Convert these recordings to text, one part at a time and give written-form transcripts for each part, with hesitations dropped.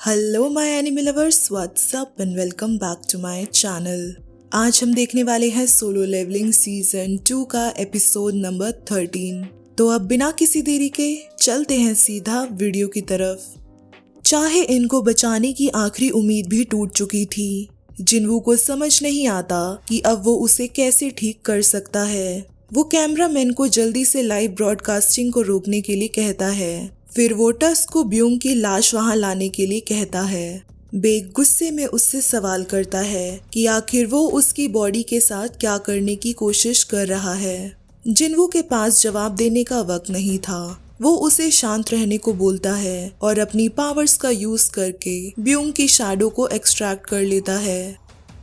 Hello my anime lovers, what's up and welcome back to my channel. आज हम देखने वाले हैं सोलो लेवलिंग सीजन 2 का एपिसोड नंबर 13। तो अब बिना किसी देरी के चलते हैं सीधा वीडियो की तरफ। चाहे इनको बचाने की आखिरी उम्मीद भी टूट चुकी थी, जिन्वू को समझ नहीं आता कि अब वो उसे कैसे ठीक कर सकता है। वो कैमरामैन को जल्दी से लाइव ब्रॉडकास्टिंग को रोकने के लिए कहता है। फिर वो टस को ब्यूंग की लाश वहां लाने के लिए कहता है। बेक गुस्से में उससे सवाल करता है कि आखिर वो उसकी बॉडी के साथ क्या करने की कोशिश कर रहा है। जिन्वू के पास जवाब देने का वक्त नहीं था। वो उसे शांत रहने को बोलता है और अपनी पावर्स का यूज करके ब्यूंग की शैडो को एक्सट्रैक्ट कर लेता है।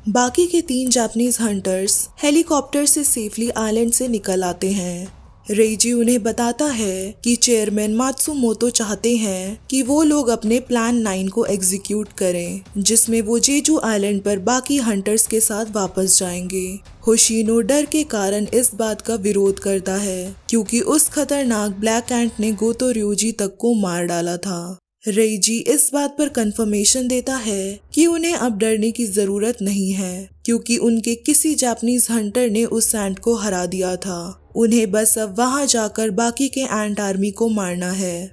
बाकी के 3 जापानीज हंटर्स हेलीकॉप्टर से सेफली आइलैंड से निकल आते हैं। रेइजी उन्हें बताता है कि चेयरमैन मात्सुमोतो चाहते हैं कि वो लोग अपने प्लान 9 को एग्जीक्यूट करें, जिसमें वो जेजू आइलैंड पर बाकी हंटर्स के साथ वापस जाएंगे। होशिनो डर के कारण इस बात का विरोध करता है क्योंकि उस खतरनाक ब्लैक एंट ने गोतो ryuji तक को मार डाला था। रेइजी इस बात पर कंफर्मेशन देता है कि उन्हें अब डरने की जरूरत नहीं है क्योंकि उनके किसी जापानीज हंटर ने उस एंट को हरा दिया था। उन्हें बस अब वहां जाकर बाकी के एंट आर्मी को मारना है।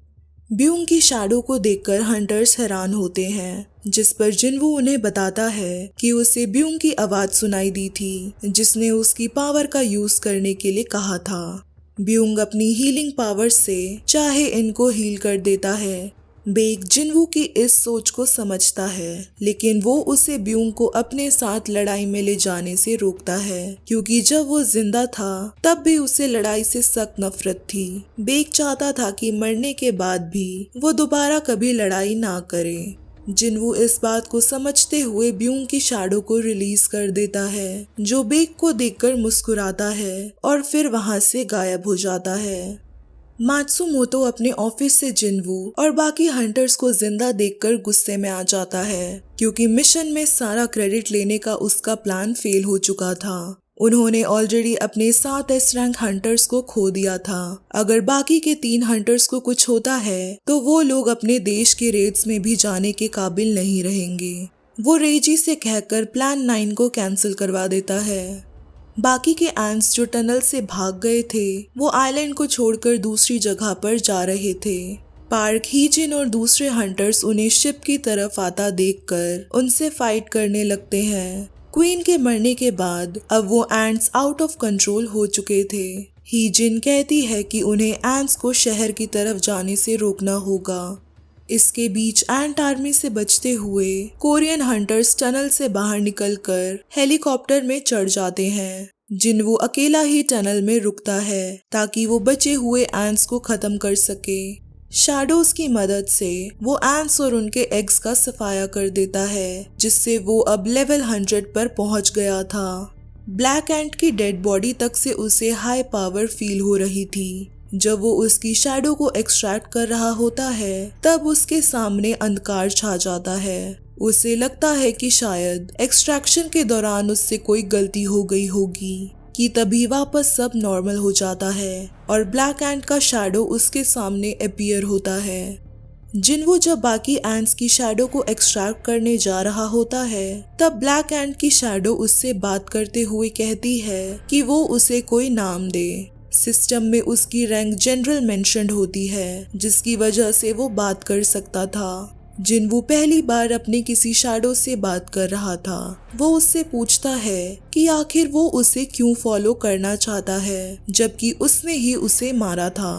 ब्यूंग की शैडो को देखकर हंटर्स हैरान होते हैं, जिस पर जिन्वू उन्हें बताता है कि उसे ब्यूंग की आवाज सुनाई दी थी जिसने उसकी पावर का यूज करने के लिए कहा था। ब्यूंग अपनी हीलिंग पावर से चाहे इनको हील कर देता है। बेक जिन्वू की इस सोच को समझता है, लेकिन वो उसे ब्यूंग को अपने साथ लड़ाई में ले जाने से रोकता है क्योंकि जब वो जिंदा था तब भी उसे लड़ाई से सख्त नफरत थी। बेक चाहता था कि मरने के बाद भी वो दोबारा कभी लड़ाई ना करे। जिन्वू इस बात को समझते हुए ब्यूंग की शैडो को रिलीज कर देता है, जो बेक को देखकर मुस्कुराता है और फिर वहां से गायब हो जाता है। मात्सुमोतो अपने ऑफिस से जिन्वू और बाकी हंटर्स को जिंदा देखकर गुस्से में आ जाता है क्योंकि मिशन में सारा क्रेडिट लेने का उसका प्लान फेल हो चुका था। उन्होंने ऑलरेडी अपने 7 एस रैंक हंटर्स को खो दिया था। अगर बाकी के 3 हंटर्स को कुछ होता है तो वो लोग अपने देश के रेड्स में भी जाने के काबिल नहीं रहेंगे। वो रेजी से कहकर प्लान 9 को कैंसिल करवा देता है। बाकी के एंट्स जो टनल से भाग गए थे वो आइलैंड को छोड़कर दूसरी जगह पर जा रहे थे। पार्क हीजिन और दूसरे हंटर्स उन्हें शिप की तरफ आता देखकर उनसे फाइट करने लगते हैं। क्वीन के मरने के बाद अब वो एंट्स आउट ऑफ कंट्रोल हो चुके थे। हीजिन कहती है कि उन्हें एंट्स को शहर की तरफ जाने से रोकना होगा। इसके बीच एंट आर्मी से बचते हुए कोरियन हंटर्स टनल से बाहर निकलकर हेलीकॉप्टर में चढ़ जाते हैं। जिन्वू अकेला ही टनल में रुकता है ताकि वो बचे हुए एंट्स को खत्म कर सके। शैडोज की मदद से वो एंट्स और उनके एग्स का सफाया कर देता है, जिससे वो अब लेवल 100 पर पहुंच गया था। ब्लैक एंट की डेड बॉडी तक से उसे हाई पावर फील हो रही थी। जब वो उसकी शैडो को एक्सट्रैक्ट कर रहा होता है तब उसके सामने अंधकार छा जाता है। उसे लगता है कि शायद एक्सट्रैक्शन के दौरान उससे कोई गलती हो गई होगी कि तभी वापस सब नॉर्मल हो जाता है और ब्लैक एंट का शैडो उसके सामने अपीयर होता है। जिन्वू जब बाकी एंट्स की शैडो को एक्सट्रैक्ट करने जा रहा होता है तब ब्लैक एंट की शैडो उससे बात करते हुए कहती है कि वो उसे कोई नाम दे। सिस्टम में उसकी रैंक जनरल मेंशन्ड होती है, जिसकी वजह से वो बात कर सकता था। जिन्वू पहली बार अपने किसी शैडो से बात कर रहा था। वो उससे पूछता है कि आखिर वो उसे क्यों फॉलो करना चाहता है जबकि उसने ही उसे मारा था।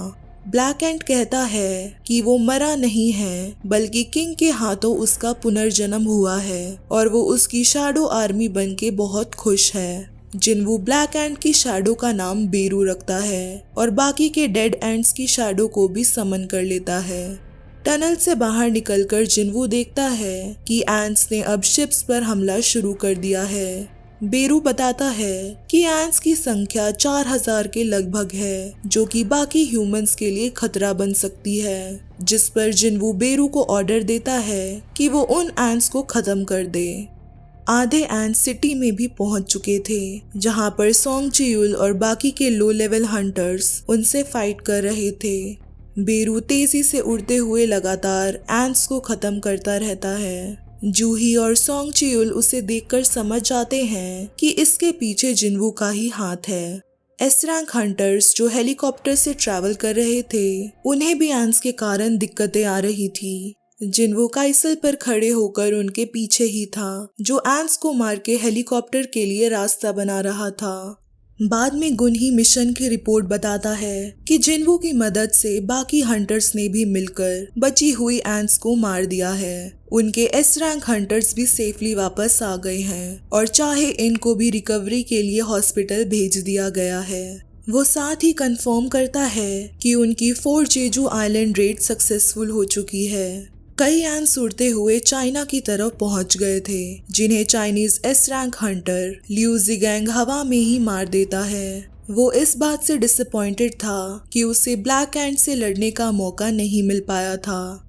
ब्लैक एंट कहता है कि वो मरा नहीं है बल्कि किंग के हाथों उसका पुनर्जन्म हुआ है और वो उसकी शैडो आर्मी बन के बहुत खुश है। जिन्वू ब्लैक एंट की शैडो का नाम बेरू रखता है और बाकी के डेड एंट्स की शैडो को भी समन कर लेता है। टनल से बाहर निकलकर जिन्वू देखता है कि एंट्स ने अब शिप्स पर हमला शुरू कर दिया है। बेरू बताता है कि एंट्स की संख्या 4000 के लगभग है, जो कि बाकी ह्यूमंस के लिए खतरा बन सकती है, जिस पर जिन्वू बेरू को ऑर्डर देता है कि वो उन एंट्स को खत्म कर दे। आधे एंट्स सिटी में भी पहुंच चुके थे, जहां पर सोंग चियुल और बाकी के लो लेवल हंटर्स उनसे फाइट कर रहे थे। बेरू तेजी से उड़ते हुए लगातार एंट्स को खत्म करता रहता है। जूही और सोंग चियुल उसे देखकर समझ जाते हैं कि इसके पीछे जिन्वू का ही हाथ है। एस रैंक हंटर्स जो हेलीकॉप्टर से ट्रैवल कर रहे थे, उन्हें भी एंट्स के कारण दिक्कतें आ रही थी। जिन्वू काइसल पर खड़े होकर उनके पीछे ही था, जो एंट्स को मार के हेलीकॉप्टर के लिए रास्ता बना रहा था। बाद में गुनही मिशन की रिपोर्ट बताता है कि जिन्वू की मदद से बाकी हंटर्स ने भी मिलकर बची हुई एंट्स को मार दिया है। उनके एस रैंक हंटर्स भी सेफली वापस आ गए हैं और चाहे इनको भी रिकवरी के लिए हॉस्पिटल भेज दिया गया है। वो साथ ही कंफर्म करता है कि उनकी 4 जेजू आइलैंड रेड सक्सेसफुल हो चुकी है। कई एंट्स उड़ते हुए चाइना की तरफ पहुंच गए थे, जिन्हें Chinese S rank hunter Liu Jigang हवा में ही मार देता है। वो इस बात से डिसअपॉइंटेड था कि उसे ब्लैक एंट से लड़ने का मौका नहीं मिल पाया था।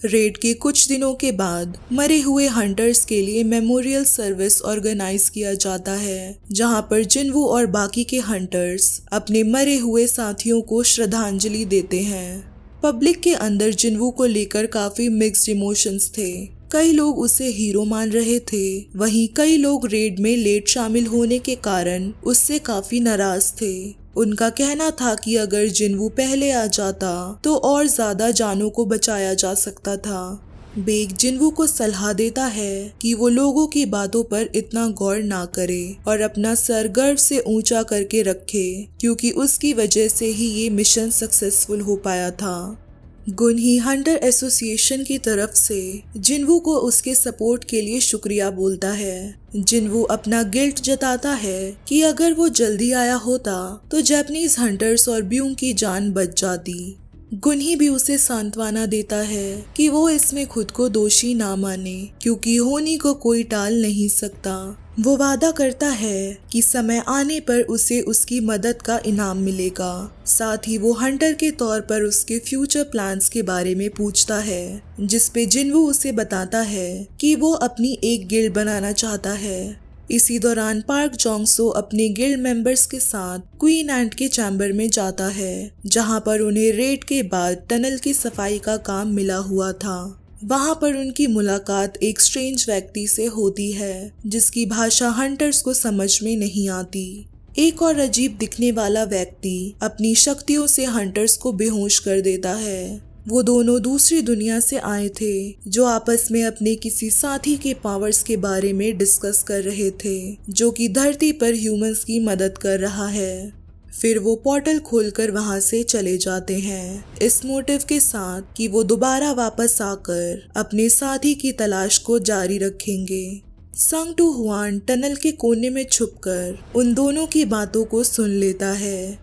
रेड के कुछ दिनों के बाद मरे हुए हंटर्स के लिए मेमोरियल सर्विस ऑर्गेनाइज किया जाता है, जहां पर जिन्वू और बाकी के हंटर्स अपने मरे हुए साथियों को श्रद्धांजलि देते हैं। पब्लिक के अंदर जिन्वू को लेकर काफी मिक्स्ड इमोशंस थे। कई लोग उसे हीरो मान रहे थे, वहीं कई लोग रेड में लेट शामिल होने के कारण उससे काफी नाराज थे। उनका कहना था कि अगर जिन्वू पहले आ जाता तो और ज्यादा जानों को बचाया जा सकता था। बेग जिन्वू को सलाह देता है कि वो लोगों की बातों पर इतना गौर ना करे और अपना सर गर्व से ऊंचा करके रखे, क्योंकि उसकी वजह से ही ये मिशन सक्सेसफुल हो पाया था। गुनही हंटर एसोसिएशन की तरफ से जिन्वू को उसके सपोर्ट के लिए शुक्रिया बोलता है। जिन्वू अपना गिल्ट जताता है कि अगर वो जल्दी आया होता तो जापानीज हंटर्स और ब्यूंग की जान बच जाती। गुनही भी उसे सांत्वना देता है कि वो इसमें खुद को दोषी ना माने, क्योंकि होनी को कोई टाल नहीं सकता। वो वादा करता है कि समय आने पर उसे उसकी मदद का इनाम मिलेगा। साथ ही वो हंटर के तौर पर उसके फ्यूचर प्लान्स के बारे में पूछता है, जिसपे जिन्वू उसे बताता है कि वो अपनी एक गिल्ड बनाना चाहता है। इसी दौरान पार्क जोंगसो अपने गिल्ड मेंबर्स के साथ क्वीन एंट के चैम्बर में जाता है, जहां पर उन्हें रेड के बाद टनल की सफाई का काम मिला हुआ था। वहां पर उनकी मुलाकात एक स्ट्रेंज व्यक्ति से होती है, जिसकी भाषा हंटर्स को समझ में नहीं आती। एक और अजीब दिखने वाला व्यक्ति अपनी शक्तियों से हंटर्स को बेहोश कर देता है। वो दोनों दूसरी दुनिया से आए थे, जो आपस में अपने किसी साथी के पावर्स के बारे में डिस्कस कर रहे थे, जो कि धरती पर ह्यूमंस की मदद कर रहा है। फिर वो पोर्टल खोलकर वहां से चले जाते हैं, इस मोटिव के साथ कि वो दोबारा वापस आकर अपने साथी की तलाश को जारी रखेंगे। संग टू हुआन टनल के कोने में छुपकर उन दोनों की बातों को सुन लेता है।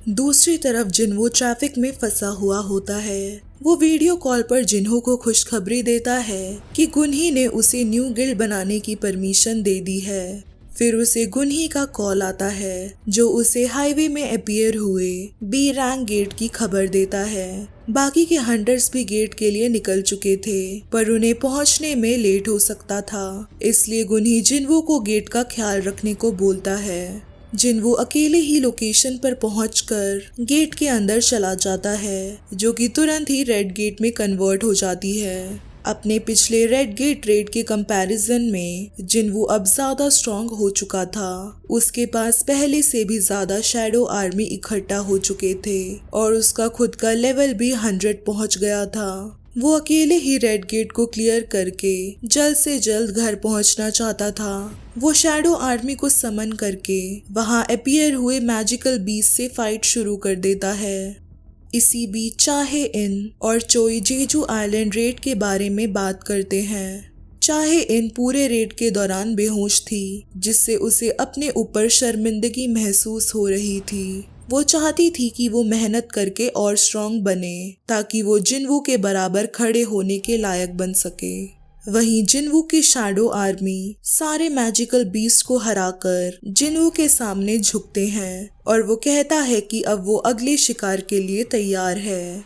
दूसरी तरफ जिन्वू ट्रैफिक में फंसा हुआ होता है। वो वीडियो कॉल पर जिन्हो को खुशखबरी देता है कि गुनही ने उसे न्यू गिल्ड बनाने की परमिशन दे दी है। फिर उसे गुनही का कॉल आता है, जो उसे हाईवे में अपीयर हुए बी रैंक गेट की खबर देता है। बाकी के हंटर्स भी गेट के लिए निकल चुके थे, पर उन्हें पहुंचने में लेट हो सकता था, इसलिए गुनही जिन्वू को गेट का ख्याल रखने को बोलता है। जिन्वू अकेले ही लोकेशन पर पहुंचकर गेट के अंदर चला जाता है, जो कि तुरंत ही रेड गेट में कन्वर्ट हो जाती है। अपने पिछले रेड गेट रेड के कंपैरिजन में जिन्वू अब ज्यादा स्ट्रॉन्ग हो चुका था। उसके पास पहले से भी ज्यादा शैडो आर्मी इकट्ठा हो चुके थे और उसका खुद का लेवल भी 100 पहुंच गया था। वो अकेले ही रेड गेट को क्लियर करके जल्द से जल्द घर पहुंचना चाहता था। वो शैडो आर्मी को समन करके वहां अपीयर हुए मैजिकल बीस्ट से फाइट शुरू कर देता है। इसी बीच चाहे इन और चोई जेजू आइलैंड रेड के बारे में बात करते हैं। चाहे इन पूरे रेड के दौरान बेहोश थी, जिससे उसे अपने ऊपर शर्मिंदगी महसूस हो रही थी। वो चाहती थी कि वो मेहनत करके और स्ट्रॉन्ग बने, ताकि वो जिन्वू के बराबर खड़े होने के लायक बन सके। वहीं जिन्वू की शैडो आर्मी सारे मैजिकल बीस्ट को हराकर जिन्वू के सामने झुकते हैं और वो कहता है कि अब वो अगले शिकार के लिए तैयार है।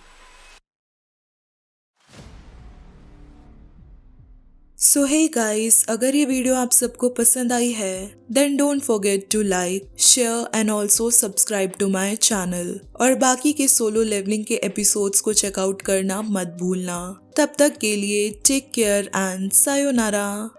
सो हे गाइस, अगर ये वीडियो आप सबको पसंद आई है then don't forget to like, share and also subscribe to my channel. और बाकी के सोलो लेवलिंग के एपिसोड्स को चेकआउट करना मत भूलना। तब तक के लिए टेक केयर एंड सायोनारा।